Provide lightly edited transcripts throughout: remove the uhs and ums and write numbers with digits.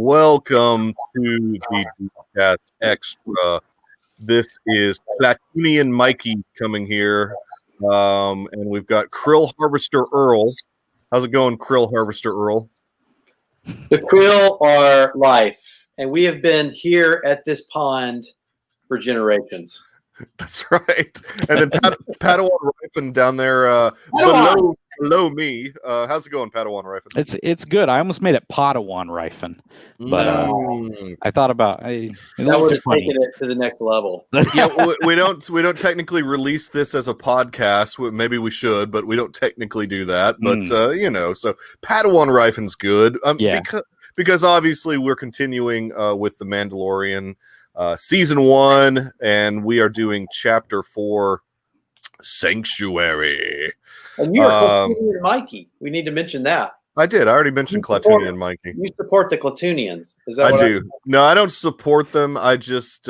Welcome to the Deucecast Extra. This is Platonian Mikey coming here, and we've got Krill Harvester Earl. How's it going, Krill Harvester Earl? The krill are life, and we have been here at this pond for generations. That's right. And then Padawan Rifen down there below me. How's it going, Padawan Rifen? It's good. I almost made it Padawan Rifen, but I thought about that would have taken it to the next level. Yeah, we don't technically release this as a podcast. Maybe we should, but we don't technically do that. But so Padawan Rifen's good. Because obviously we're continuing with the Mandalorian. Season 1, and we are doing Chapter 4, Sanctuary. And you're Clatunian Mikey. We need to mention that. I did. I already mentioned Clatunian Mikey. You support the Clatunians. Is that I do. No, I don't support them. I just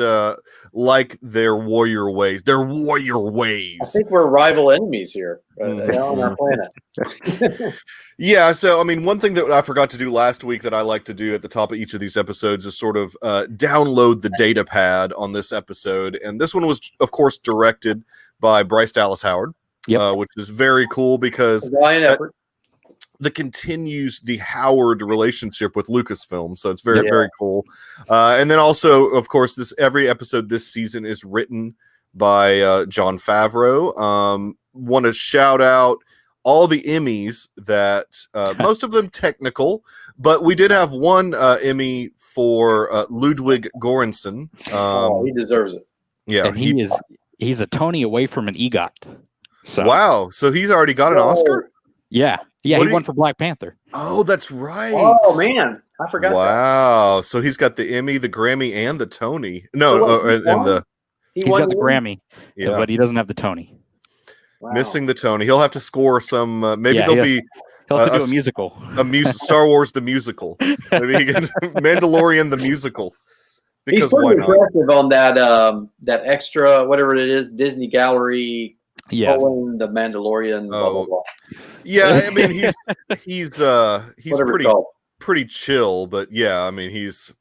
like their warrior ways. Their warrior ways. I think we're rival enemies here on our planet. Yeah, so, I mean, one thing that I forgot to do last week that I like to do at the top of each of these episodes is sort of download the data pad on this episode. And this one was, of course, directed by Bryce Dallas Howard, which is very cool because that continues the Howard relationship with Lucasfilm. So it's very, very cool. And then also, of course, every episode this season is written by Jon Favreau. Want to shout out all the Emmys that most of them technical, but we did have one Emmy for Ludwig Göransson. He deserves it. Yeah, and he's a Tony away from an EGOT. So wow, so he's already got an Oscar. Yeah, he won for Black Panther. Oh, that's right. Oh man, I forgot. Wow, so he's got the Emmy, the Grammy, and the Tony. He's got the Grammy, but he doesn't have the Tony. Wow. Missing the Tony. He'll have to score some. He'll have to do a musical. Star Wars the musical. Maybe he can Mandalorian the musical. Because he's pretty impressive on that extra whatever it is Disney Gallery. Pulling the Mandalorian. Blah, blah, blah. Yeah, I mean he's pretty chill, but yeah, I mean he's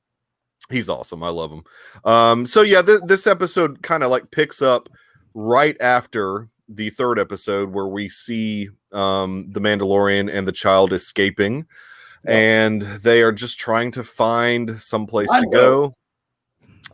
awesome. I love him. So yeah, this episode kind of like picks up right after the third episode where we see the Mandalorian and the child escaping, and they are just trying to find some place to go.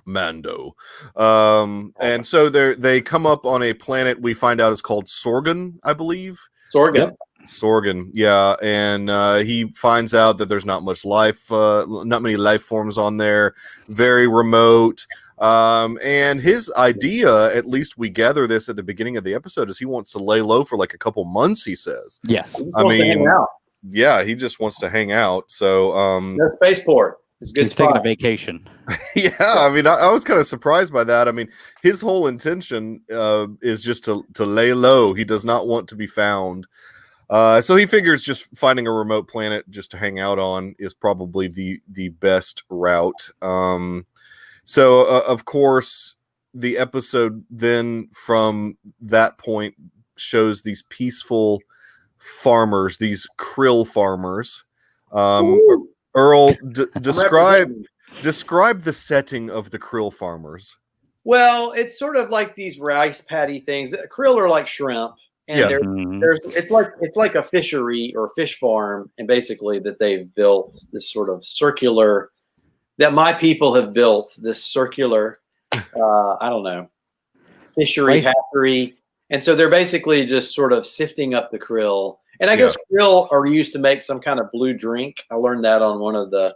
Mando. And so they come up on a planet we find out is called Sorgan, I believe. Sorgan, yeah. And he finds out that there's not many life forms on there, very remote. And his idea, at least we gather this at the beginning of the episode, is he wants to lay low for like a couple months, he says. Yes. I mean, he just wants to hang out. So no spaceport. It's good. He's taking a vacation. Yeah, I mean, I was kind of surprised by that. I mean, his whole intention is just to lay low. He does not want to be found. So he figures just finding a remote planet just to hang out on is probably the best route. So, of course, the episode then from that point shows these peaceful farmers, these krill farmers. Earl, describe the setting of the krill farmers. Well, it's sort of like these rice paddy things. Krill are like shrimp, and it's like a fishery or fish farm, and basically that they've built this sort of circular. That my people have built this circular, fishery hatchery, and so they're basically just sort of sifting up the krill. And I guess krill are used to make some kind of blue drink. I learned that on one of the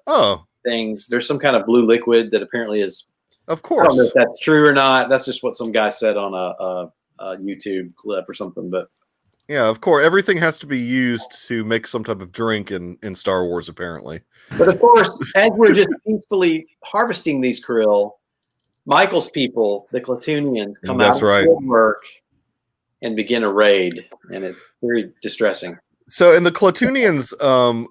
things. There's some kind of blue liquid that apparently is. Of course. I don't know if that's true or not. That's just what some guy said on a YouTube clip or something. But yeah, of course, everything has to be used to make some type of drink in Star Wars, apparently. But of course, as we're just peacefully harvesting these krill, Michael's people, the Clatunians, come out of work and begin a raid, and it's very distressing. So, in the Clatunians,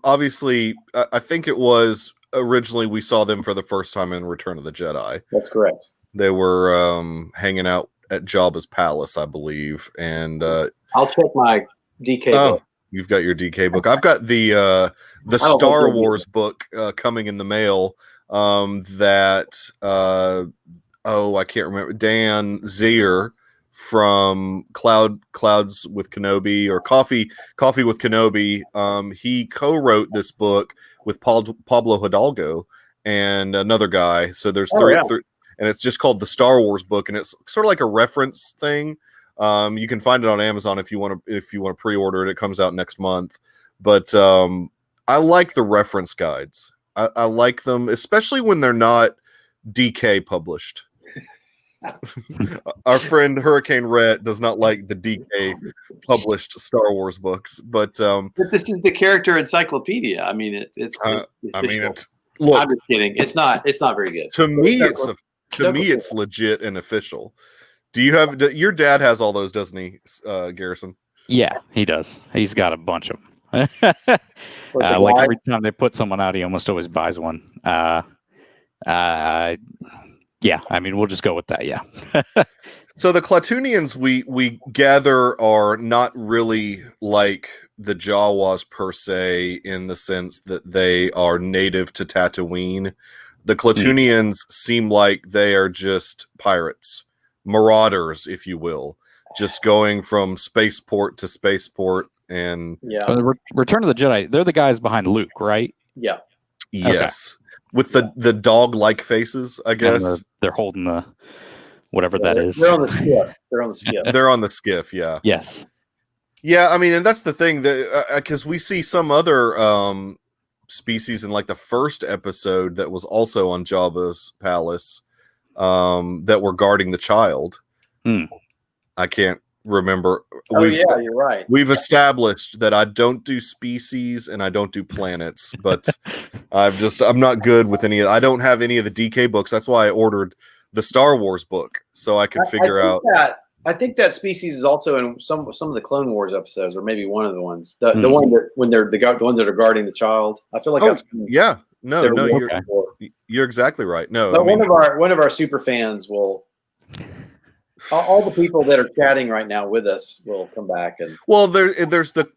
obviously, I think it was originally we saw them for the first time in Return of the Jedi. That's correct. They were hanging out at Jabba's palace, I believe, and I'll check my DK. You've got your DK book. I've got the Star Wars book coming in the mail. I can't remember, Dan Zier from Clouds with Kenobi or Coffee with Kenobi. He co-wrote this book with Pablo Hidalgo and another guy. So there's three, and it's just called the Star Wars book, and it's sort of like a reference thing. You can find it on Amazon if you want to pre-order it. It comes out next month. But I like the reference guides. I like them, especially when they're not DK published. Our friend Hurricane Rhett does not like the DK published Star Wars books, but this is the character encyclopedia. I mean, it's look, I'm just kidding. It's not very good. To me, it's legit and official. Do you have your dad has all those, doesn't he, Garrison? Yeah, he does. He's got a bunch of them. Like every time they put someone out, he almost always buys one. Yeah, I mean, we'll just go with that. Yeah. So the Klatooinians we gather are not really like the Jawas per se, in the sense that they are native to Tatooine. The Klatooinians seem like they are just pirates, marauders, if you will, just going from spaceport to spaceport. And Return of the Jedi, they're the guys behind Luke, right? Yeah. Yes. Okay. With the dog-like faces, I guess. They're holding the whatever that is. They're on the skiff. They're on the skiff, yeah. Yes. Yeah, I mean, and that's the thing, that because we see some other species in like the first episode that was also on Jabba's palace that were guarding the child. I can't remember. You're right. We've established that I don't do species and I don't do planets, but I'm not good with any. I don't have any of the DK books. That's why I ordered the Star Wars book, so I could figure out. I think that species is also in some of the Clone Wars episodes, or maybe one of the ones. The one that when they're the ones that are guarding the child. I feel like I've seen you're exactly right. No, but one of our super fans will. All the people that are chatting right now with us will come back and. Well, there's the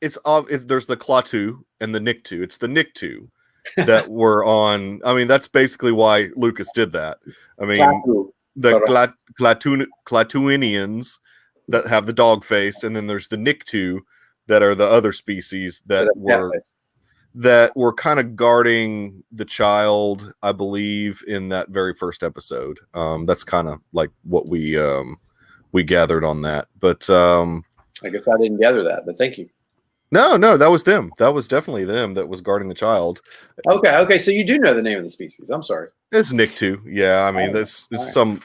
Klaatu and the Nikto. It's the Nikto that were on. I mean, that's basically why Lucas did that. I mean, the Klatooinians that have the dog face, and then there's the Nikto that are the other species that were kind of guarding the child, I believe, in that very first episode. That's kind of like what we gathered on that. But I guess I didn't gather that, but thank you. No, that was them. That was definitely them that was guarding the child. Okay. So you do know the name of the species. I'm sorry. It's Nikto. Yeah, I mean, some.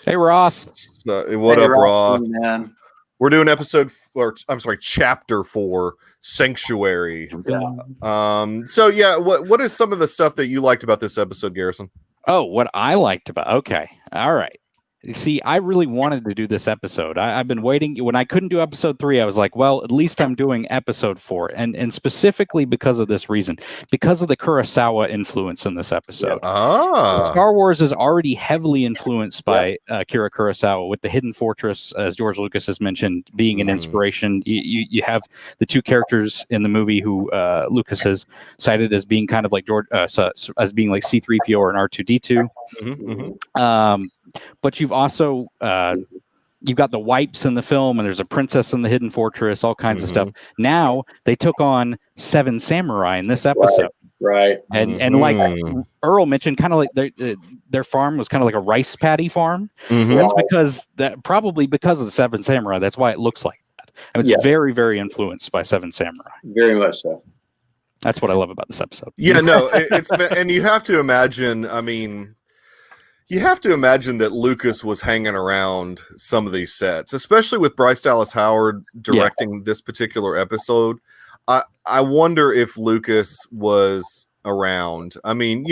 Hey, Ross. What up, Ross? Man. We're doing chapter 4, Sanctuary. Yeah. So yeah, what is some of the stuff that you liked about this episode, Garrison? Oh, what I liked about. Okay, all right. See, I really wanted to do this episode. I've been waiting. When I couldn't do episode 3, I was like, well, at least I'm doing episode 4. And specifically because of this reason, because of the Kurosawa influence in this episode. Star Wars is already heavily influenced by Akira Kurosawa, with the Hidden Fortress, as George Lucas has mentioned, being an inspiration. You have the two characters in the movie who Lucas has cited as being kind of like as being like C-3PO or an R2-D2. But you've also you've got the wipes in the film, and there's a princess in the Hidden Fortress, all kinds of stuff. Now they took on 7 samurai in this episode, right? And like Earl mentioned, kind of like their farm was kind of like a rice paddy farm. That's probably because of the 7 samurai. That's why it looks like that. And it's very, very influenced by 7 samurai. Very much so. That's what I love about this episode. Yeah, no, it's and you have to imagine. I mean. You have to imagine that Lucas was hanging around some of these sets, especially with Bryce Dallas Howard directing this particular episode. I wonder if Lucas was around. I mean,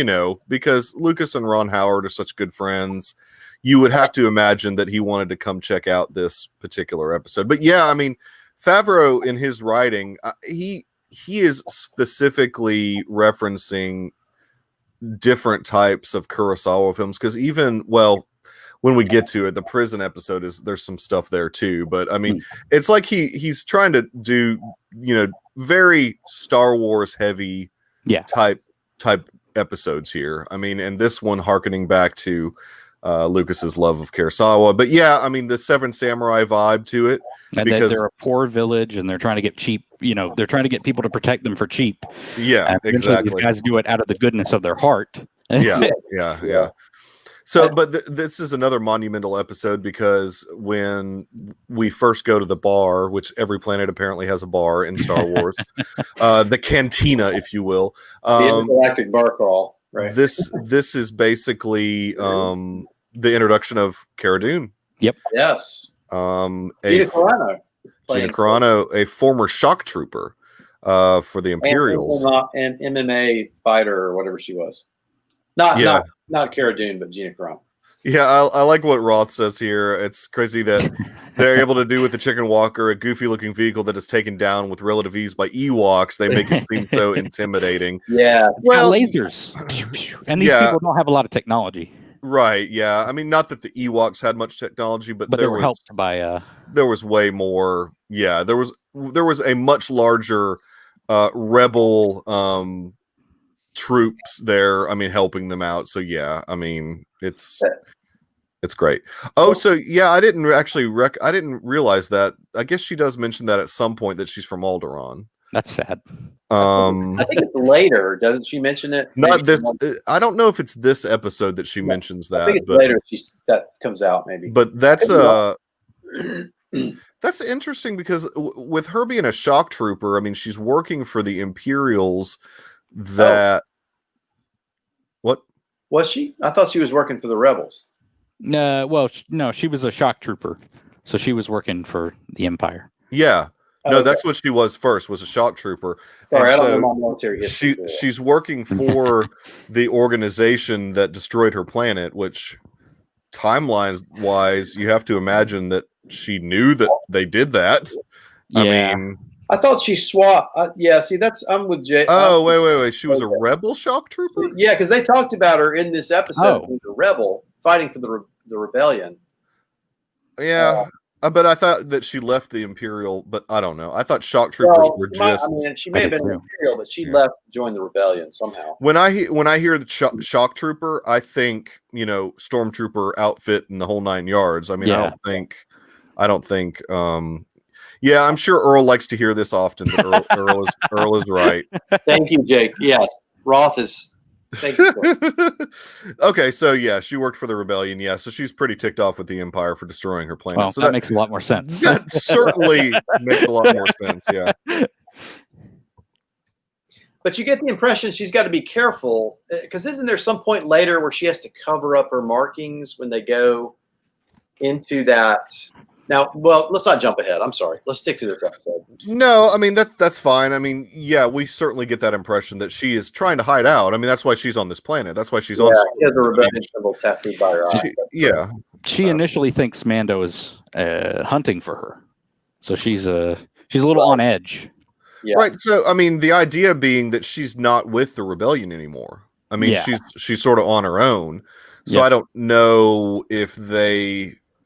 because Lucas and Ron Howard are such good friends, you would have to imagine that he wanted to come check out this particular episode. But yeah, I mean, Favreau in his writing, he is specifically referencing different types of Kurosawa films, because when when we get to it. The prison episode there's some stuff there too, but I mean, it's like he's trying to do, very Star Wars heavy type episodes here. I mean, and this one harkening back to Lucas's love of Kurosawa. But yeah, I mean, the Seven Samurai vibe to it. And because they're a poor village and they're trying to get cheap, they're trying to get people to protect them for cheap. Yeah, exactly. These guys do it out of the goodness of their heart. Yeah. So, but this is another monumental episode because when we first go to the bar, which every planet apparently has a bar in Star Wars, the cantina, if you will, the intergalactic bar crawl. Right. This is basically the introduction of Cara Dune. Yep. Yes. Gina Carano, a former shock trooper for the Imperials, and MMA fighter or whatever she was. Not Cara Dune, but Gina Carano. Yeah, I like what Roth says here. It's crazy that they're able to do with the Chicken Walker a goofy-looking vehicle that is taken down with relative ease by Ewoks. They make it seem so intimidating. Yeah. Well, lasers. And these people don't have a lot of technology. Right, yeah. I mean, not that the Ewoks had much technology, but they were helped by... There was way more... Yeah, there was a much larger rebel... troops there, I mean, helping them out. So yeah, I mean, it's great. Oh, so yeah, I didn't realize that. I guess she does mention that at some point that she's from Alderaan. That's sad. I think it's later. Doesn't she mention it? Not this. I don't know if it's this episode that she mentions that. I think it's later. That comes out maybe. But that's that's interesting because with her being a shock trooper, I mean, she's working for the Imperials. What was she? I thought she was working for the rebels. Well, no, she was a shock trooper, so she was working for the Empire. Yeah, no, that's what she was first. Was a shock trooper. Sorry, I don't know my military history. She's working for the organization that destroyed her planet, which timeline wise, you have to imagine that she knew that they did that. Yeah. I mean. I thought she swapped. Yeah, see, I'm with Jay. Oh, wait. She was a rebel shock trooper? Yeah, because they talked about her in this episode. As a rebel fighting for the rebellion. Yeah, but I thought that she left the Imperial, but I don't know. I thought shock troopers were just... she may have been an Imperial, but she left to join the rebellion somehow. When I hear the shock trooper, I think, stormtrooper outfit and the whole 9 yards. I mean, I don't think... Yeah, I'm sure Earl likes to hear this often, but Earl is right. Thank you, Jake. Yes, Roth is. Thank you. Okay, so yeah, she worked for the rebellion. Yeah, so she's pretty ticked off with the Empire for destroying her planet. Well, so that makes a lot more sense. That certainly makes a lot more sense. Yeah. But you get the impression she's got to be careful because isn't there some point later where she has to cover up her markings when they go into that? Now, well, let's not jump ahead. I'm sorry. Let's stick to this episode. No, I mean, that's fine. I mean, yeah, we certainly get that impression that she is trying to hide out. I mean, that's why she's on this planet. That's why she's on. She has a rebellion symbol tattooed by her eye. Yeah. She initially thinks Mando is hunting for her. So she's a little on edge. Yeah. Right. So, I mean, the idea being that she's not with the rebellion anymore. I mean, she's sort of on her own. So I don't know if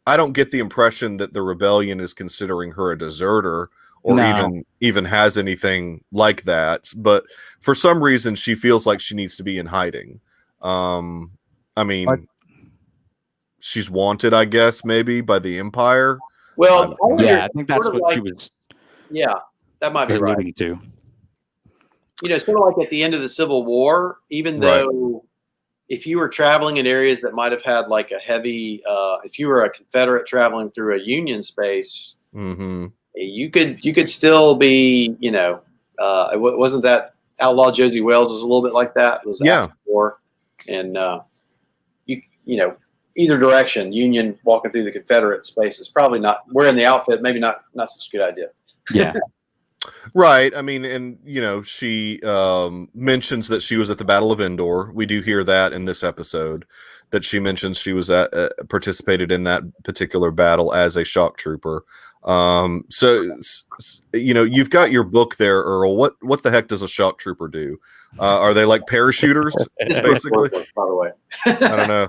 I don't get the impression that the rebellion is considering her a deserter or even has anything like that. But for some reason, she feels like she needs to be in hiding. I mean, she's wanted, I guess, maybe by the Empire. Well, I think that's what she was. Yeah, that might be right. To. Sort of like at the end of the Civil War, even though. If you were traveling in areas that might have had like a heavy, if you were a Confederate traveling through a Union space, you could still be, it wasn't that Outlaw Josie Wales was a little bit like that. It was after the war, and either direction, Union walking through the Confederate space is probably not wearing the outfit. Maybe not such a good idea. Yeah. Right. I mean, and she mentions that she was at the Battle of Endor. We do hear that in this episode, that she mentions she was participated in that particular battle as a shock trooper. So you've got your book there, Earl. What the heck does a shock trooper do? Are they like parachuters, basically? By the way, I don't know.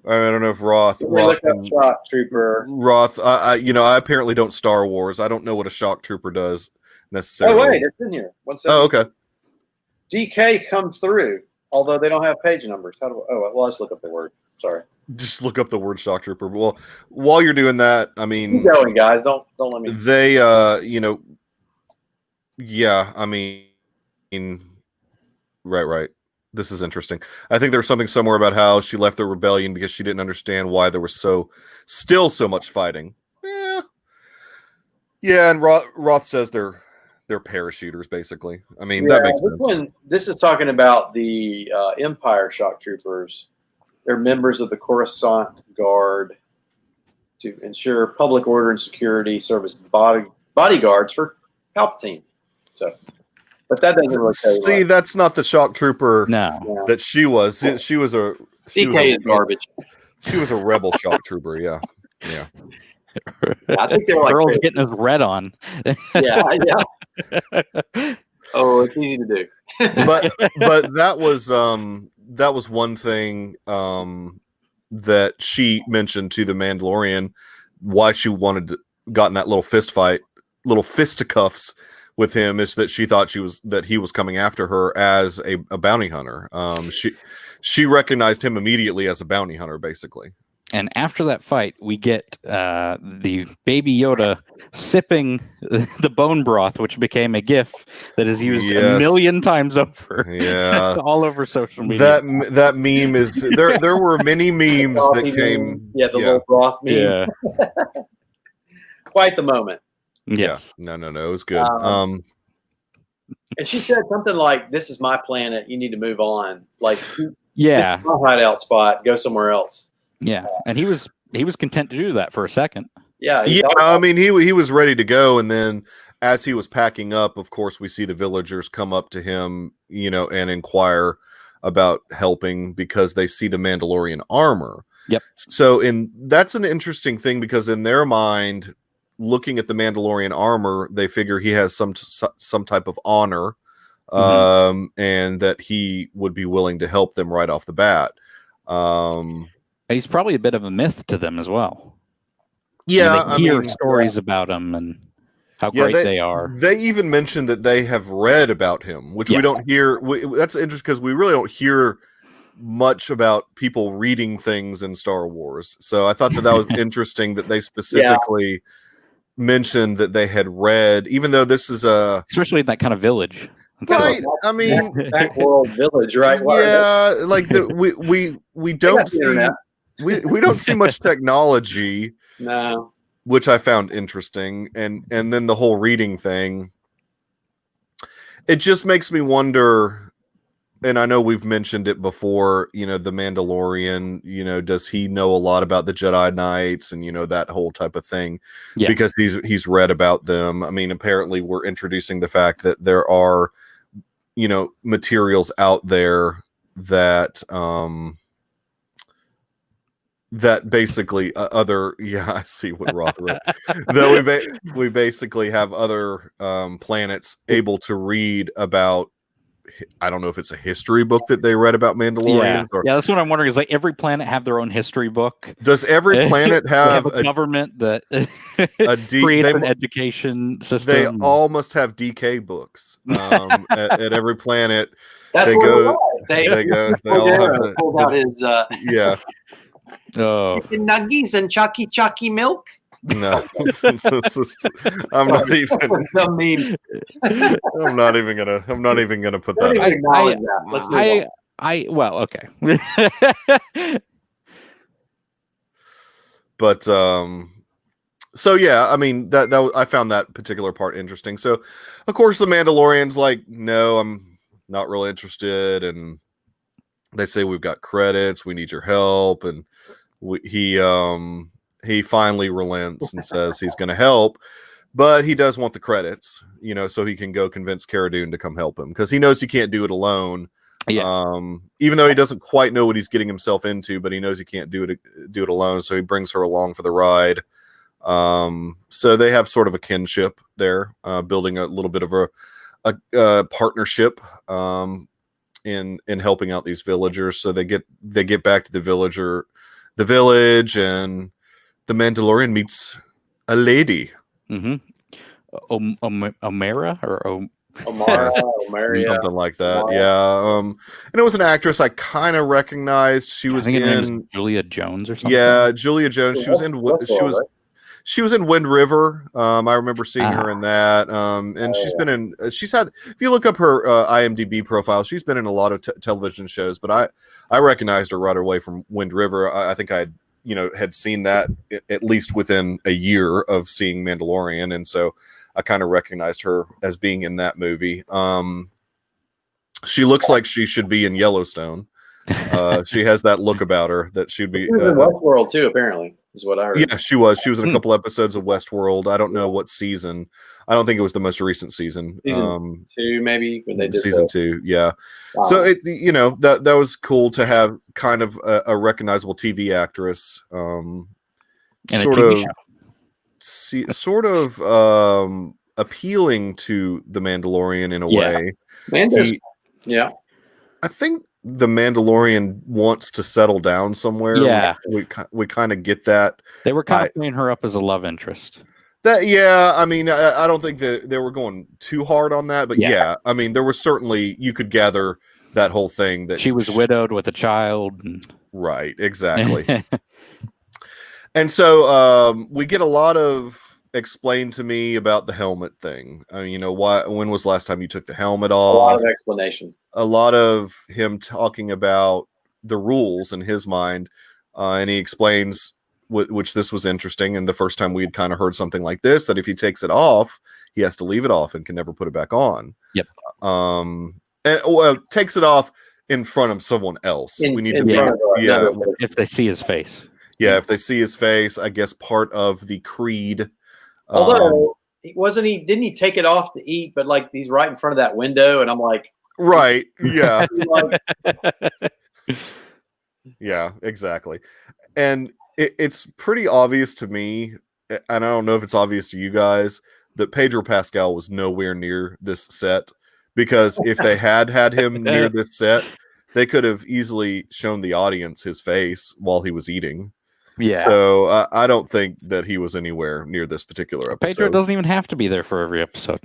I don't know if Roth shock trooper. Roth. I apparently don't Star Wars. I don't know what a shock trooper does necessarily. Oh wait, it's in here. Oh, okay. DK comes through, although they don't have page numbers. Let's look up the word. Sorry. Just look up the word shock trooper. Well, while you're doing that, I mean, keep going, guys. Don't let me. They, yeah. I mean, right. This is interesting. I think there was something somewhere about how she left the rebellion because she didn't understand why there was still so much fighting. Yeah. And Roth says they're parachuters, basically. I mean, that makes sense. This is talking about the Empire shock troopers. They're members of the Coruscant Guard to ensure public order and security, serve as bodyguards for Palpatine. So, but that doesn't really tell you. See, that's not the shock trooper that she was. She was a DK is garbage. She was a rebel shock trooper. Yeah. I think they were like Earl's getting his red on. Yeah. Oh, it's easy to do. but that was one thing that she mentioned to the Mandalorian, why she gotten that little fisticuffs with him, is that she thought that he was coming after her as a bounty hunter. She recognized him immediately as a bounty hunter, basically. And after that fight, we get the Baby Yoda sipping the bone broth, which became a GIF that is used a million times over. Yeah, all over social media. That meme is there. There were many memes that came. Yeah, the little broth meme. Yeah, quite the moment. Yes. Yeah. No, it was good. And she said something like, "This is my planet. You need to move on." Like, yeah, this is my hideout spot. Go somewhere else. Yeah, and he was content to do that for a second. Yeah. I mean, he was ready to go, and then as he was packing up, of course, we see the villagers come up to him, and inquire about helping because they see the Mandalorian armor. Yep. So, that's an interesting thing because in their mind, looking at the Mandalorian armor, they figure he has some type of honor, and that he would be willing to help them right off the bat. He's probably a bit of a myth to them as well. Yeah, they hear stories about him and how great they are. They even mentioned that they have read about him, which we don't hear. That's interesting because we really don't hear much about people reading things in Star Wars. So I thought that was interesting that they specifically mentioned that they had read, even though this is especially in that kind of village. Right. I mean, backworld village, right? Yeah, like we don't see. We don't see much technology, no, which I found interesting, and then the whole reading thing. It just makes me wonder, and I know we've mentioned it before. The Mandalorian. Does he know a lot about the Jedi Knights and that whole type of thing? Yeah. Because he's read about them. I mean, apparently we're introducing the fact that there are, materials out there that that basically I see what Roth wrote. That we basically have other planets able to read about. I don't know if it's a history book that they read about Mandalorians. Yeah, that's what I'm wondering. Is like every planet have their own history book? Does every planet have a government that creates an education system? They all must have DK books at every planet. That's they go. They all have pulled out his yeah. Oh, nuggies and chalky milk. No, I'm not even. Some memes. I'm not even gonna put that. Well, okay. But so yeah, I mean that I found that particular part interesting. So, of course, the Mandalorian's like, no, I'm not really interested, and they say we've got credits, we need your help, and he finally relents and says he's going to help, but he does want the credits, so he can go convince Cara Dune to come help him because he knows he can't do it alone. Yeah. Even though he doesn't quite know what he's getting himself into, but he knows he can't do it alone, so he brings her along for the ride. So they have sort of a kinship there, building a little bit of a partnership in helping out these villagers. So they get back to the the village, and the Mandalorian meets a lady. Mm-hmm. Omera or Omara, something like that. Omara. Yeah. And it was an actress I kind of recognized. She was in her name is Julia Jones or something. Yeah, Julia Jones. She was in she was in Wind River. I remember seeing her in that. And she's had, if you look up her IMDb profile, she's been in a lot of television shows, but I recognized her right away from Wind River. I think I had seen that at least within a year of seeing Mandalorian, and so I kind of recognized her as being in that movie. She looks like she should be in Yellowstone. She has that look about her that she'd be. She was in Westworld too, apparently, is what I heard. Yeah, she was. She was in a couple episodes of Westworld. I don't know what season. I don't think it was the most recent season. Season 2, maybe, when they did season 2. Yeah. So it, that was cool to have kind of a recognizable TV actress. And sort a TV show. Sort of appealing to the Mandalorian in a way. Yeah. I think the Mandalorian wants to settle down somewhere. Yeah, we kind of get that. They were kind of playing her up as a love interest. I mean, I don't think that they were going too hard on that, but yeah, I mean, there was certainly, you could gather that whole thing that she was widowed with a child. Right, exactly. And so we get a lot of explain to me about the helmet thing. I mean, when was the last time you took the helmet off? A lot of explanation. A lot of him talking about the rules in his mind, and he explains, which this was interesting, and the first time we had kind of heard something like this, that if he takes it off, he has to leave it off and can never put it back on. Yep. And takes it off in front of someone else. We need to if they see his face. Yeah, if they see his face, I guess part of the creed. Although didn't he take it off to eat, but like he's right in front of that window, and I'm like, right, yeah. Yeah, exactly. And it's pretty obvious to me, and I don't know if it's obvious to you guys, that Pedro Pascal was nowhere near this set, because if they had him near this set, they could have easily shown the audience his face while he was eating. Yeah. So I don't think that he was anywhere near this particular episode. Pedro doesn't even have to be there for every episode.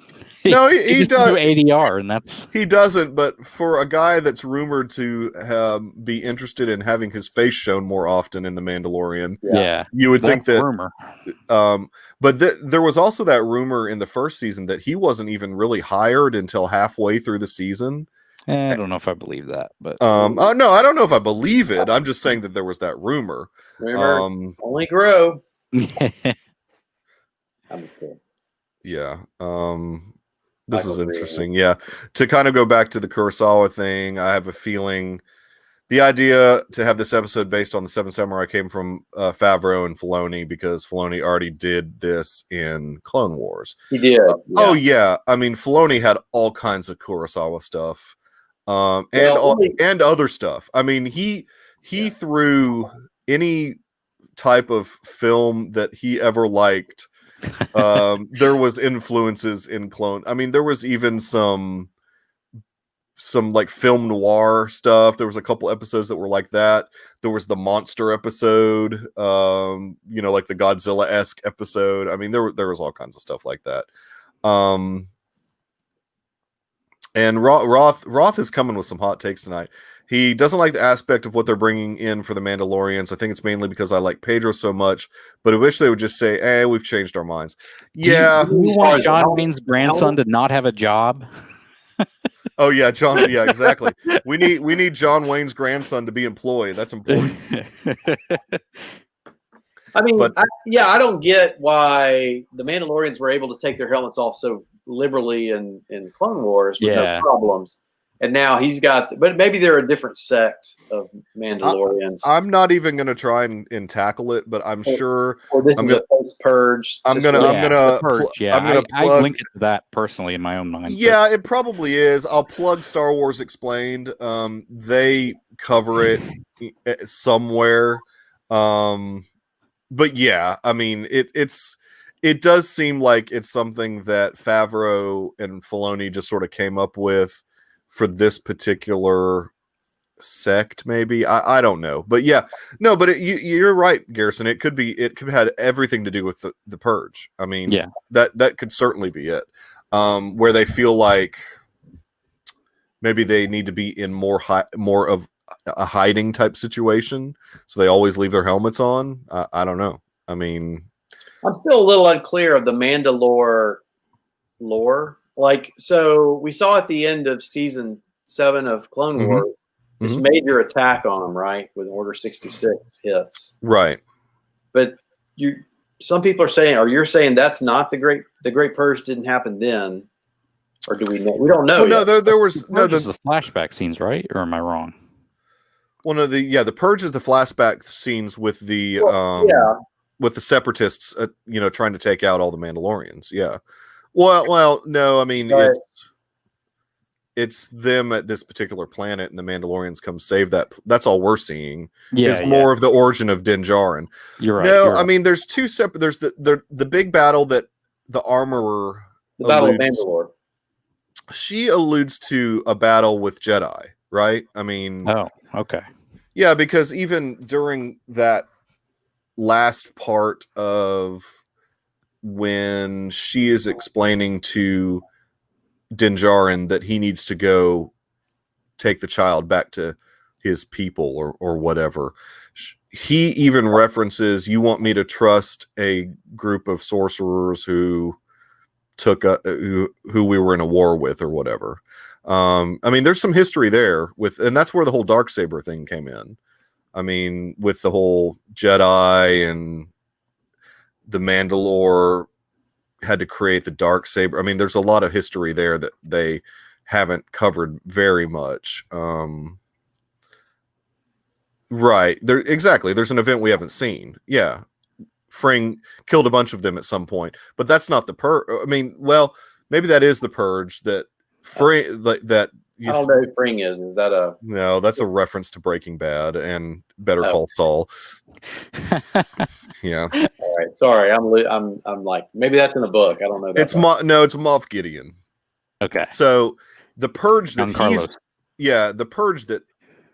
No, he does. Do ADR, and that's he doesn't. But for a guy that's rumored to be interested in having his face shown more often in The Mandalorian, you would think that. Rumor. But there was also that rumor in the first season that he wasn't even really hired until halfway through the season. I don't know if I believe that, but no, I don't know if I believe it. I'm just saying that there was that rumor. Only grow. Yeah. This is interesting. Yeah. To kind of go back to the Kurosawa thing, I have a feeling the idea to have this episode based on the Seven Samurai came from Favreau and Filoni, because Filoni already did this in Clone Wars. He did. Yeah. Oh yeah. I mean, Filoni had all kinds of Kurosawa stuff. And other stuff. I mean, he threw any type of film that he ever liked. There was influences in Clone. I mean, there was even some like film noir stuff. There was a couple episodes that were like that. There was the monster episode, like the Godzilla-esque episode. I mean, there was all kinds of stuff like that. And Roth is coming with some hot takes tonight. He doesn't like the aspect of what they're bringing in for the Mandalorians. I think it's mainly because I like Pedro so much, but I wish they would just say, "Hey, we've changed our minds." Yeah. Do you want John Wayne's grandson to not have a job? Oh yeah, John. Yeah, exactly. We need John Wayne's grandson to be employed. That's important. I mean, I don't get why the Mandalorians were able to take their helmets off so liberally in Clone Wars with no problems, and now he's got. But maybe they're a different sect of Mandalorians. I'm not even going to try and tackle it, but I'm sure. Or this is a post-purge. I'm gonna purge. I link it to that personally in my own mind. Yeah, it probably is. I'll plug Star Wars Explained. They cover it somewhere. But yeah, I mean, it does seem like it's something that Favreau and Filoni just sort of came up with for this particular sect, maybe. I don't know, but yeah, no, but you're right, Garrison. It could have had everything to do with the purge. I mean, yeah, that could certainly be it. Where they feel like maybe they need to be in more of a hiding type situation, so they always leave their helmets on. I don't know. I mean, I'm still a little unclear of the Mandalore lore. Like, so we saw at the end of season 7 of Clone Wars this major attack on them, right? When Order 66 hits, right? But some people are saying, or you're saying that's not the Great Purge didn't happen then, or do we know? We don't know. Well, no, there was the flashback scenes, right? Or am I wrong? Well, no, the purge is the flashback scenes with the with the separatists, trying to take out all the Mandalorians. Yeah. Well, no, I mean it's them at this particular planet, and the Mandalorians come save that. That's all we're seeing. Yeah, is more of the origin of Din Djarin. You're right. No, I mean there's two separate. There's the big battle that the armorer. The Battle of Mandalore. She alludes to a battle with Jedi, right? I mean, oh, okay, yeah, because even during that last part of when she is explaining to Din Djarin that he needs to go take the child back to his people or whatever, he even references, "You want me to trust a group of sorcerers who took who we were in a war with or whatever." I mean, there's some history there and that's where the whole Darksaber thing came in. I mean, with the whole Jedi and the Mandalore had to create the Darksaber. I mean, there's a lot of history there that they haven't covered very much. Right. Exactly. There's an event we haven't seen. Yeah. Fring killed a bunch of them at some point, but that's not the purge. I mean, well, maybe that is the purge that Fring that. I don't know who Fring is. Is that a... No, that's a reference to Breaking Bad and Better Call Saul. Yeah. All right. Sorry, I'm like, maybe that's in the book. I don't know. It's Moff Gideon. Okay. So the purge that the purge that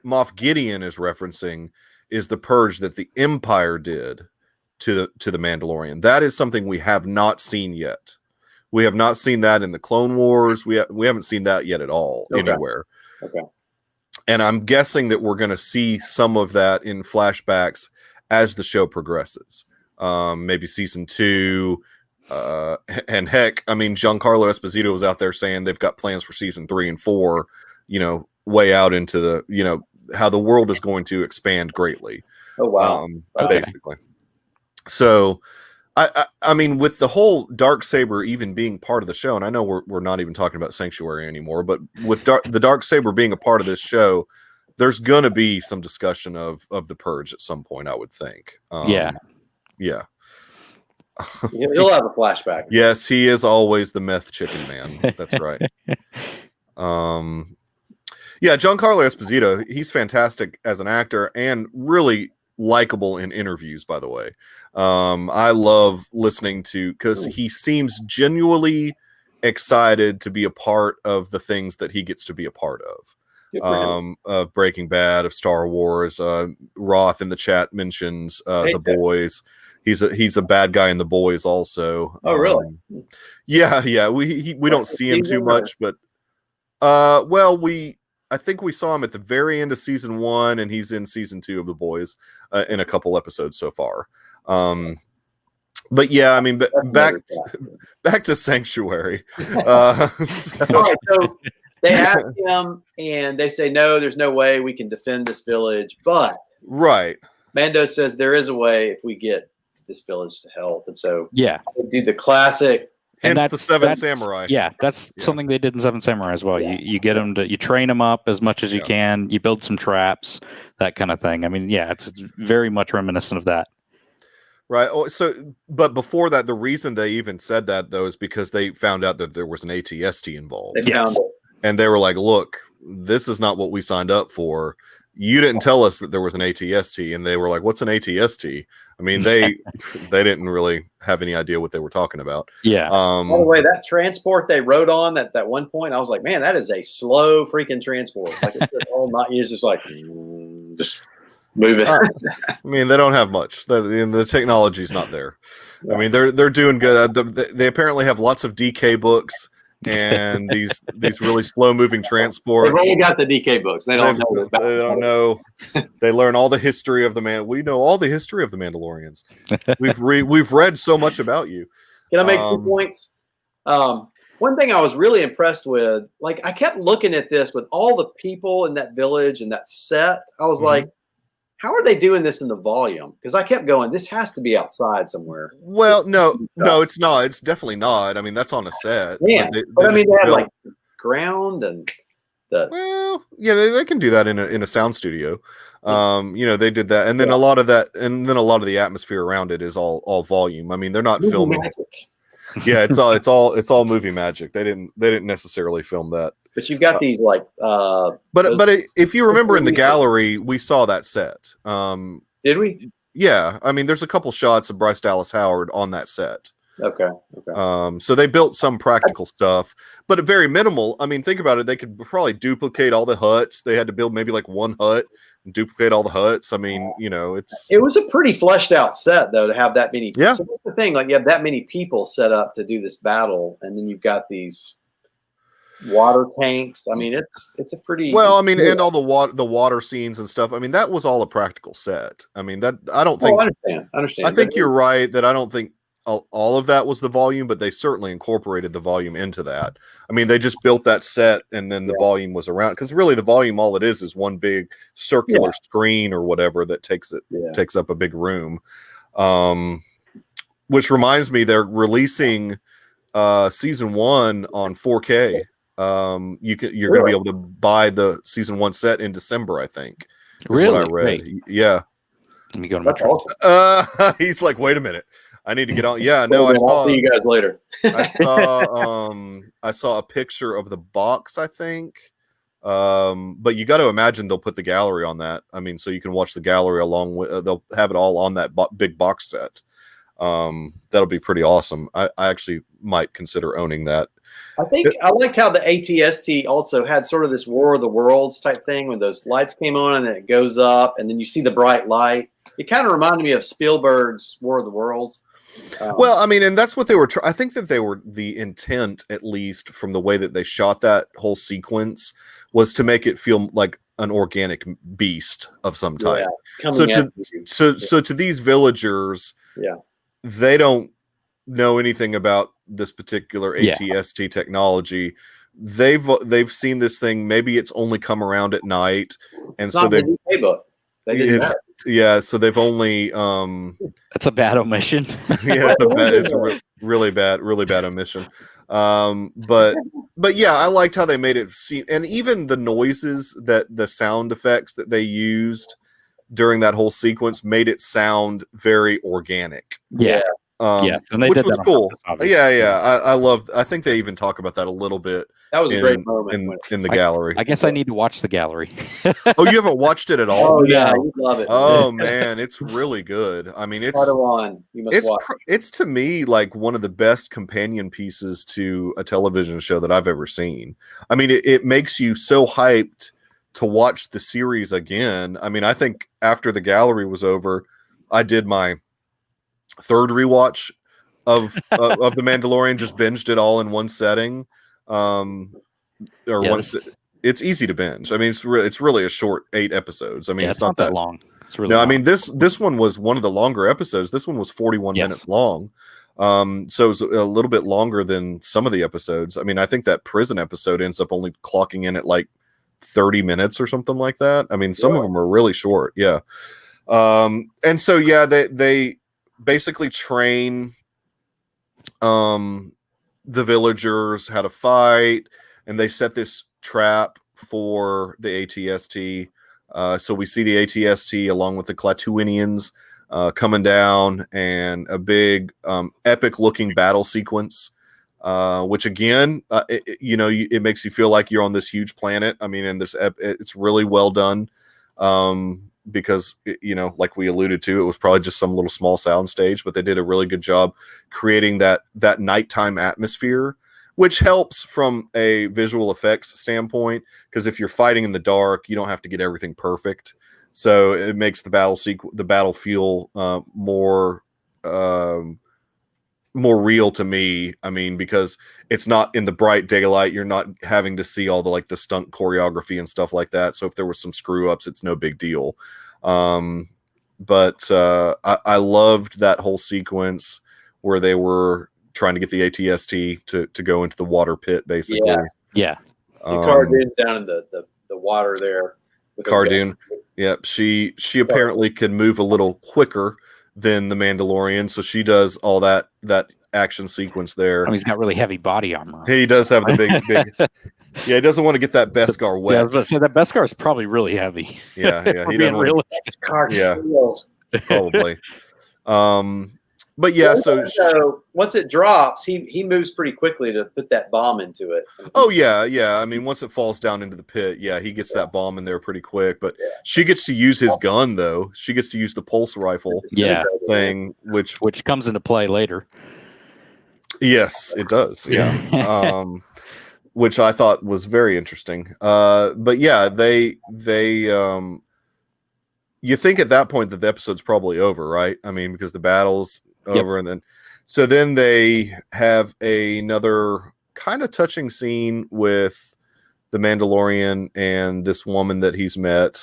Moff Gideon is referencing is the purge that the Empire did to the Mandalorian. That is something we have not seen yet. We have not seen that in the Clone Wars. We haven't seen that yet at all anywhere. Okay. And I'm guessing that we're going to see some of that in flashbacks as the show progresses. Maybe season 2. And heck, I mean, Giancarlo Esposito was out there saying they've got plans for season 3 and 4, way out into the, how the world is going to expand greatly. Oh, wow. Basically. So, I mean, with the whole Darksaber even being part of the show, and I know we're not even talking about Sanctuary anymore, but with the Darksaber being a part of this show, there's going to be some discussion of the purge at some point, I would think. Yeah. He'll have a flashback. Yes, he is always the meth chicken man. That's right. Yeah, Giancarlo Esposito, he's fantastic as an actor and really likable in interviews, by the way. I love listening to, because he seems genuinely excited to be a part of the things that he gets to be a part of. Of Breaking Bad, of Star Wars. Roth in the chat mentions The Boys. He's a bad guy in The Boys also. Oh, really? Yeah. We don't see him too much, but I think we saw him at the very end of season 1, and he's in season 2 of The Boys in a couple episodes so far. But yeah, I mean, back to Sanctuary. All right, so they ask him, and they say, "No, there's no way we can defend this village." But Mando says there is a way if we get this village to help, and so they do the classic. And that's the Seven Samurai. Yeah, that's something they did in Seven Samurai as well. Yeah. You get them you train them up as much as you can. You build some traps, that kind of thing. I mean, yeah, it's very much reminiscent of that. Right. So, but before that, the reason they even said that though is because they found out that there was an ATST involved. They found it. And they were like, "Look, this is not what we signed up for. you didn't tell us that there was an ATST, and they were like, what's an ATST? I mean, they didn't really have any idea what they were talking about. Yeah. By the way, that transport they rode on at that one point, I was like, man, that is a slow freaking transport. Like it's just all not, it's just like just move it. I mean, they don't have much. The technology's not there. Yeah. I mean, they're doing good. They apparently have lots of DK books and these really slow moving transports. They've only got the DK books. They don't know. They don't know. They learn all the history of we know all the history of the Mandalorians. We've read so much about you. Can I make 2 points? One thing I was really impressed with, like I kept looking at this with all the people in that village and that set. I was like, how are they doing this in the volume? Because I kept going, this has to be outside somewhere. Well, no, it's not. It's definitely not. I mean, that's on a set. Yeah, but I mean, they had like ground and well, yeah, they can do that in a sound studio. They did that, and then a lot of that, and then a lot of the atmosphere around it is all volume. I mean, they're not filming. Magic. Yeah, it's all movie magic. They didn't necessarily film that. But you've got these like. But if you remember in the gallery, we saw that set. Did we? Yeah, I mean, there's a couple shots of Bryce Dallas Howard on that set. Okay. So they built some practical stuff, but very minimal. I mean, think about it. They could probably duplicate all the huts. They had to build maybe like one hut and duplicate all the huts. I mean, it was a pretty fleshed out set though to have that many. Yeah. So that's the thing. Like you have that many people set up to do this battle, and then you've got these water tanks. I mean, it's a pretty well. I mean, and all the water scenes and stuff. I mean, that was all a practical set. I mean, that I don't think. I understand. I think you're right that I don't think all of that was the volume, but they certainly incorporated the volume into that. I mean, they just built that set, and then the volume was around because really the volume, all it is one big circular screen or whatever that takes up a big room. Which reminds me, they're releasing season 1 on 4K. You're going to be able to buy the season 1 set in December, I think. Really? What I read. Great. Yeah. Let me go to my he's like, wait a minute. I need to get on. Yeah, no, I'll see you guys later. I saw a picture of the box, I think. But you got to imagine they'll put the gallery on that. I mean, so you can watch the gallery along with. They'll have it all on that big box set. That'll be pretty awesome. I actually might consider owning that. I think I liked how the ATST also had sort of this War of the Worlds type thing when those lights came on and then it goes up and then you see the bright light. It kind of reminded me of Spielberg's War of the Worlds. Well, I mean, and that's what they were. I think that they were the intent, at least from the way that they shot that whole sequence, was to make it feel like an organic beast of some type. Yeah, so to these villagers, they don't know anything about this particular ATST technology. They've seen this thing. Maybe it's only come around at night, and so they didn't know. Yeah, so they've only that's a bad omission. Yeah, it's a really bad omission. But yeah, I liked how they made it seem, and even the noises that the sound effects that they used during that whole sequence made it sound very organic. Yeah. And they which was cool. I think they even talk about that a little bit. That was a great moment in the gallery. I guess I need to watch the gallery. Oh, you haven't watched it at all? Oh yeah, you love it. Oh man, it's really good. I mean, it's you must watch. It's to me like one of the best companion pieces to a television show that I've ever seen. I mean, it makes you so hyped to watch the series again. I mean, I think after the gallery was over, I did my third rewatch of the Mandalorian, just binged it all in one setting. It's easy to binge. I mean, it's really a short 8 episodes. I mean, it's not that long. It's really long. I mean, this one was one of the longer episodes. This one was 41 minutes long. So it was a little bit longer than some of the episodes. I mean, I think that prison episode ends up only clocking in at like 30 minutes or something like that. I mean, some of them are really short. Yeah. And so, they basically train the villagers how to fight, and they set this trap for the ATST. So we see the ATST along with the Klatooinians coming down, and a big epic looking battle sequence, which again, it makes you feel like you're on this huge planet. I mean, it's really well done. because like we alluded to, it was probably just some little small sound stage, but they did a really good job creating that nighttime atmosphere, which helps from a visual effects standpoint, because if you're fighting in the dark, you don't have to get everything perfect. So it makes the battle feel more real to me. I mean, because it's not in the bright daylight, you're not having to see all the stunt choreography and stuff like that. So if there was some screw ups, it's no big deal. But I loved that whole sequence where they were trying to get the ATST to go into the water pit, basically. Yeah. The Cardoon's down in the water there. Cardoon. Yep. She apparently can move a little quicker than the Mandalorian, so she does all that action sequence there. He's got really heavy body armor. He does have the big yeah, he doesn't want to get that Beskar wet. Yeah, I was about to say that Beskar is probably really heavy. Yeah, he being realistic. Probably. But yeah, so once it drops, he moves pretty quickly to put that bomb into it. Oh yeah. I mean, once it falls down into the pit, he gets that bomb in there pretty quick. But she gets to use his gun, though. She gets to use the pulse rifle thing, which comes into play later. Yes, it does. Yeah. Which I thought was very interesting. But yeah, they you think at that point that the episode's probably over, right? I mean, because the battle's over, and then they have another kind of touching scene with the Mandalorian and this woman that he's met,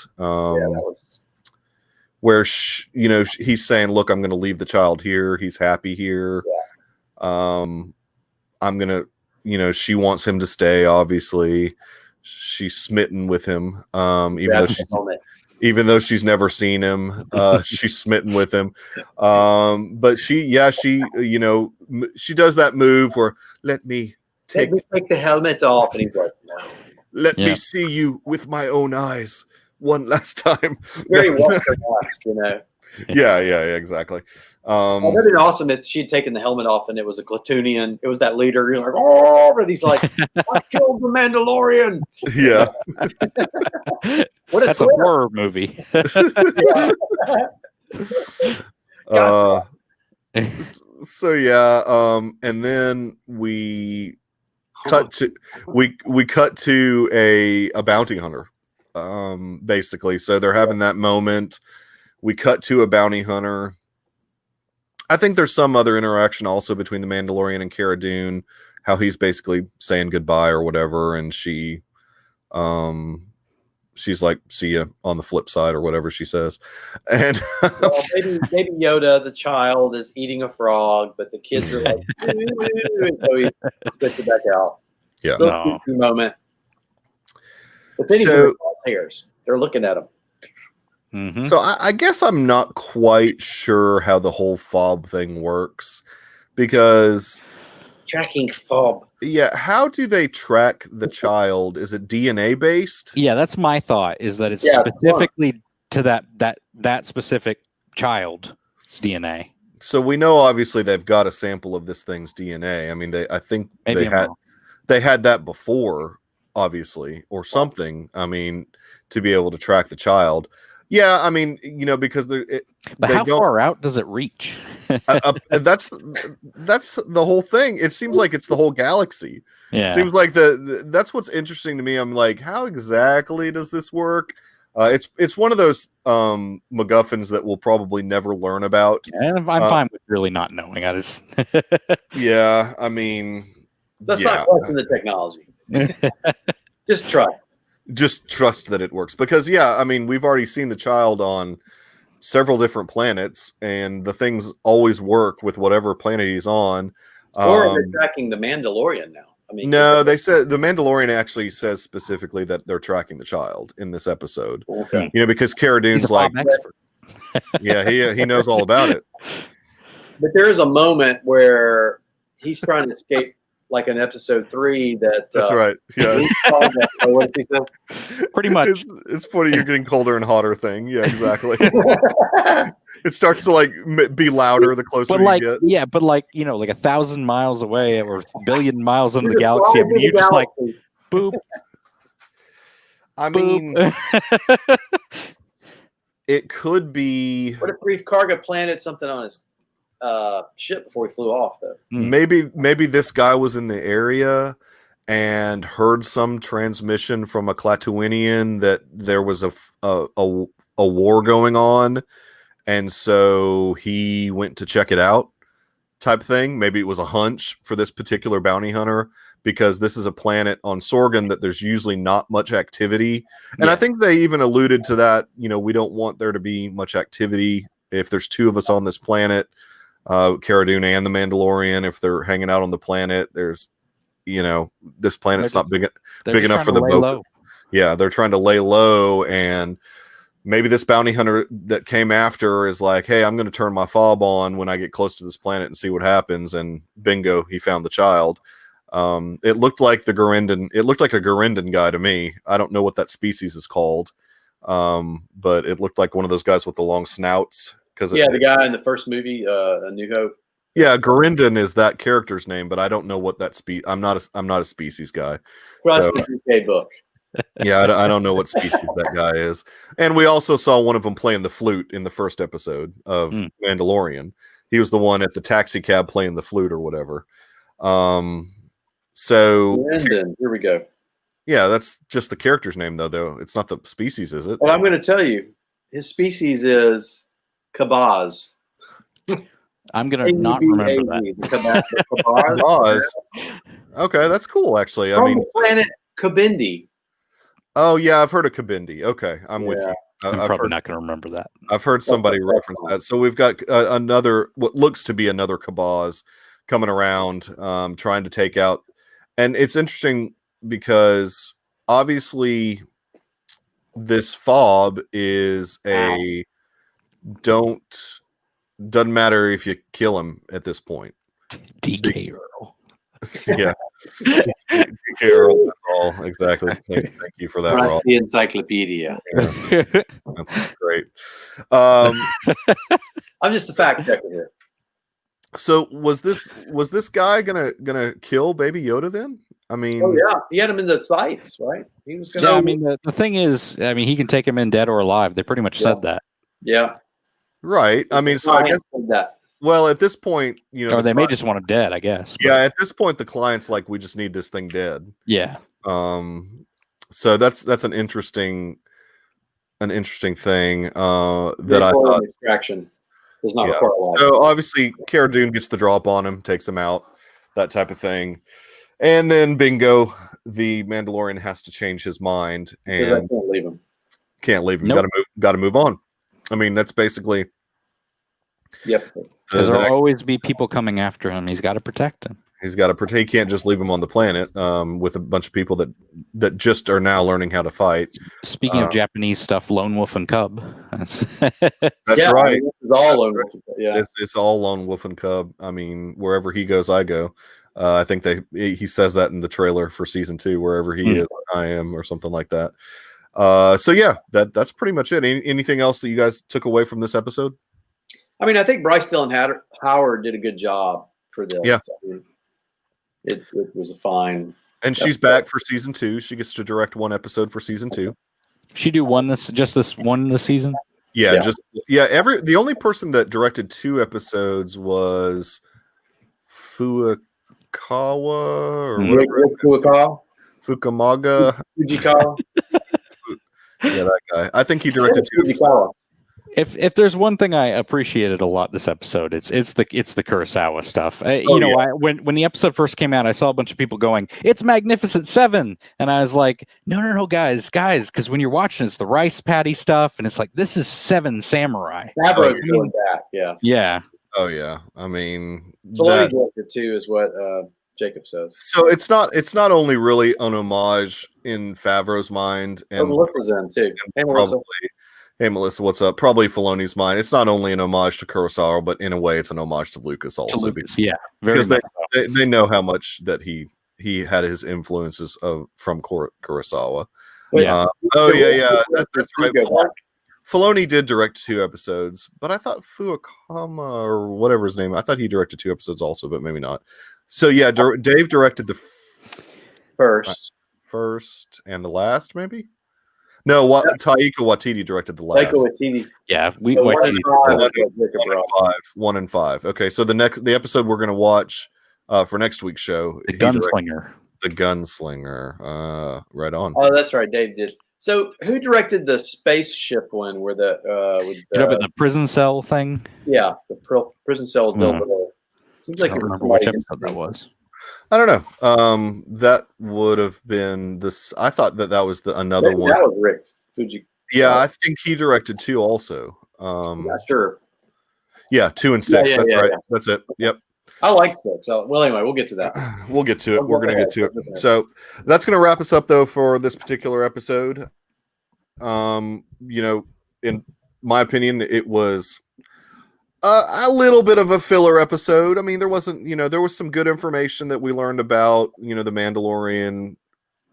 where he's saying, "Look, I'm going to leave the child here. He's happy here. I'm gonna." She wants him to stay. Obviously, she's smitten with him. Even though she's never seen him, she's smitten with him. But she does that move where let me take the helmet off, and he's like, no. Let me see you with my own eyes one last time. Very Western-esque, Yeah, exactly. It would have been awesome if she'd taken the helmet off and it was a Clatoonian. It was that leader. You're like, oh, but he's like, I killed the Mandalorian. Yeah. That's a horror movie. So yeah, and then we cut to a bounty hunter, basically. So they're having that moment. We cut to a bounty hunter. I think there's some other interaction also between the Mandalorian and Cara Dune, how he's basically saying goodbye or whatever, and she's like, "See ya on the flip side," or whatever she says. And baby Yoda, the child, is eating a frog, but the kids are like, and so he spits it back out. Yeah, moment. But then he's in the crosshairs. They're looking at him. Mm-hmm. So I guess I'm not quite sure how the whole fob thing works, because tracking fob. Yeah, how do they track the child? Is it DNA based? Yeah, that's my thought. Is that it's specifically to that specific child's DNA. So we know obviously they've got a sample of this thing's DNA. I mean, I think they had that before, obviously, or something. I mean, to be able to track the child. Yeah, I mean, because but how far out does it reach? That's the whole thing. It seems like it's the whole galaxy. Yeah, it seems like that's what's interesting to me. I'm like, how exactly does this work? It's one of those MacGuffins that we'll probably never learn about. And I'm fine with really not knowing. I just yeah, I mean, let's not question the technology. Just try. Just trust that it works, because I mean, we've already seen the child on several different planets, and the things always work with whatever planet he's on. Or they're tracking the Mandalorian now. I mean, no, they said the Mandalorian actually says specifically that they're tracking the child in this episode. Okay. Because Cara Dune's like, yeah, he knows all about it. But there is a moment where he's trying to escape, like in episode 3. That's right. Yeah. What did he say? Pretty much. It's funny. You're getting colder and hotter thing. Yeah, exactly. It starts to be louder the closer you get. Yeah, but like 1,000 miles away or 1 billion miles into the galaxy, I mean, you're just like, boop. I mean, It could be. What if Grief Karga planted something on his ship before he flew off, though? Maybe this guy was in the area and heard some transmission from a Klatooinian that there was a war going on, and so he went to check it out, type thing. Maybe it was a hunch for this particular bounty hunter, because this is a planet on Sorgan that there's usually not much activity. And I think they even alluded to that, we don't want there to be much activity if there's two of us on this planet, Cara Dune and the Mandalorian. If they're hanging out on the planet, there's, this planet's not big enough for the boat. Yeah, they're trying to lay low, and maybe this bounty hunter that came after is like, hey, I'm going to turn my fob on when I get close to this planet and see what happens. And bingo, he found the child. It looked like a Garindan guy to me. I don't know what that species is called, but it looked like one of those guys with the long snouts. The guy in the first movie, A New Hope. Yeah, Garindan is that character's name, but I don't know what that I'm not a species guy. Well, that's the UK book. Yeah, I don't know what species that guy is. And we also saw one of them playing the flute in the first episode of Mandalorian. He was the one at the taxi cab playing the flute or whatever. So Garindan, here we go. Yeah, that's just the character's name, though. It's not the species, is it? Well, I'm going to tell you, his species is Kabaz. I'm going to not remember that. Kabaz. Okay, that's cool, actually. From the planet Kabindi. Oh, yeah, I've heard of Kabindi. Okay, I'm with you. I'm probably not going to remember that. I've heard somebody reference that. So we've got what looks to be another Kabaz coming around, trying to take out. And it's interesting because obviously this fob is doesn't matter if you kill him at this point. DK Earl. Yeah. DK Earl, that's all. Exactly. Thank you for that, Rob. The encyclopedia. Yeah. That's great. I'm just a fact checker here. So was this guy gonna kill Baby Yoda then? I mean, he had him in the sights, right? He was gonna. Yeah, I mean, the thing is, he can take him in dead or alive. They pretty much said that. Yeah. Right. I mean, so I guess that. Well, at this point, or they may just want him dead. I guess. Yeah. At this point, the client's like, we just need this thing dead. Yeah. So that's an interesting thing. That I thought. Extraction. Does not require a lot. So obviously, Cara Dune gets the drop on him, takes him out, that type of thing. And then bingo, the Mandalorian has to change his mind and can't leave him. Can't leave him. Nope. Got to move on. I mean, that's basically. Yep. Because there'll always be people coming after him. He's got to protect him. He's got to protect. He can't just leave him on the planet with a bunch of people that just are now learning how to fight. Speaking of Japanese stuff, Lone Wolf and Cub. That's right. I mean, this is all Lone Wolf. Yeah, it's all Lone Wolf and Cub. I mean, wherever he goes, I go. I think he says that in the trailer for season 2. Wherever he is, I am, or something like that. So yeah, that's pretty much it. Anything else that you guys took away from this episode? I mean, I think Bryce Dallas Howard did a good job for this. Yeah. I mean, it was a fine. And she's back for season 2. She gets to direct one episode for season 2. She do this one this season? Yeah. The only person that directed 2 episodes was Fukumaga Fujikawa. Yeah, that guy. I think he directed 2 episodes. If there's one thing I appreciated a lot this episode, it's the Kurosawa stuff. When the episode first came out, I saw a bunch of people going, "It's Magnificent 7," and I was like, "No, guys, because when you're watching, it's the rice paddy stuff, and it's like this is 7 Samurai." Favreau doing that, yeah. Yeah. Oh yeah, I mean, Filoni directed too, is what Jacob says. So it's not only really an homage in Favreau's mind, and Melissa's in too. Hey Melissa, what's up? Probably Filoni's mind. It's not only an homage to Kurosawa, but in a way, it's an homage to Lucas also. Because they know how much that he had his influences from Kurosawa. Yeah. That's right. Filoni did direct 2 episodes, but I thought Fukuhama or whatever his name. I thought he directed 2 episodes also, but maybe not. So yeah, Dave directed the first and the last, maybe. No, Taika Waititi directed the last. Taika Waititi. Yeah, we So Waititi. 1 and 5. Okay, so the episode we're going to watch for next week's show, The Gunslinger. The Gunslinger. Right on. Oh, that's right, Dave did. So, who directed the spaceship one? Where the the prison cell thing? Yeah, the prison cell was built. Seems like I don't remember which episode that was. I don't know. That would have been this. I thought that was another one. That was Rick Fuji. Yeah, I think he directed 2 also. Yeah, sure. Yeah, 2 and 6. That's right. Yeah. That's it. Yep. I like 6. Well, anyway, we'll get to that. We'll get to it. We're going to get to it. So that's going to wrap us up, though, for this particular episode. In my opinion, it was a little bit of a filler episode. I mean, there was some good information that we learned about, the Mandalorian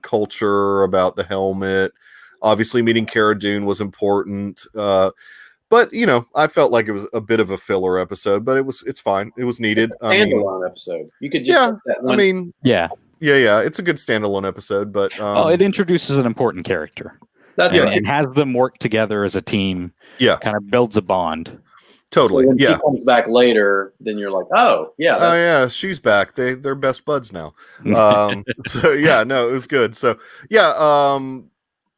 culture, about the helmet. Obviously, meeting Cara Dune was important. But I felt like it was a bit of a filler episode, but it's fine. It was needed. Standalone episode. You could just it's a good standalone episode, but it introduces an important character. And has them work together as a team. Yeah, kind of builds a bond. Totally. So when she comes back later, then you're like, oh yeah, she's back. They're best buds now. So yeah, no, it was good. So yeah,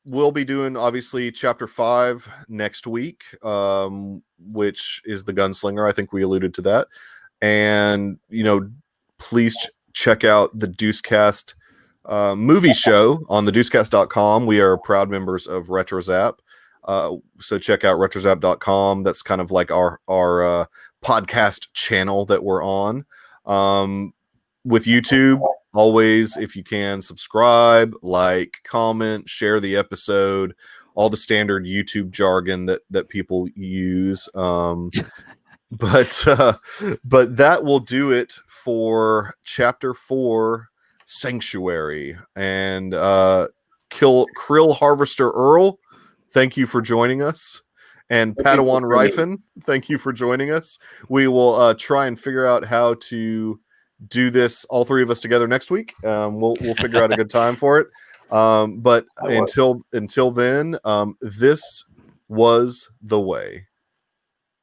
we'll be doing obviously chapter 5 next week, which is the Gunslinger. I think we alluded to that. And please check out the Deucecast movie show on the Deucecast.com. We are proud members of RetroZap. So check out retrozap.com. That's kind of like our podcast channel that we're on. With YouTube, always, if you can, subscribe, like, comment, share the episode, all the standard YouTube jargon that people use. But that will do it for chapter 4, Sanctuary. And Krill Harvester Earl, thank you for joining us. And Padawan Ryfin, thank you for joining us. We will try and figure out how to do this, all 3 of us together, next week. We'll figure out a good time for it. But until then, this was the way.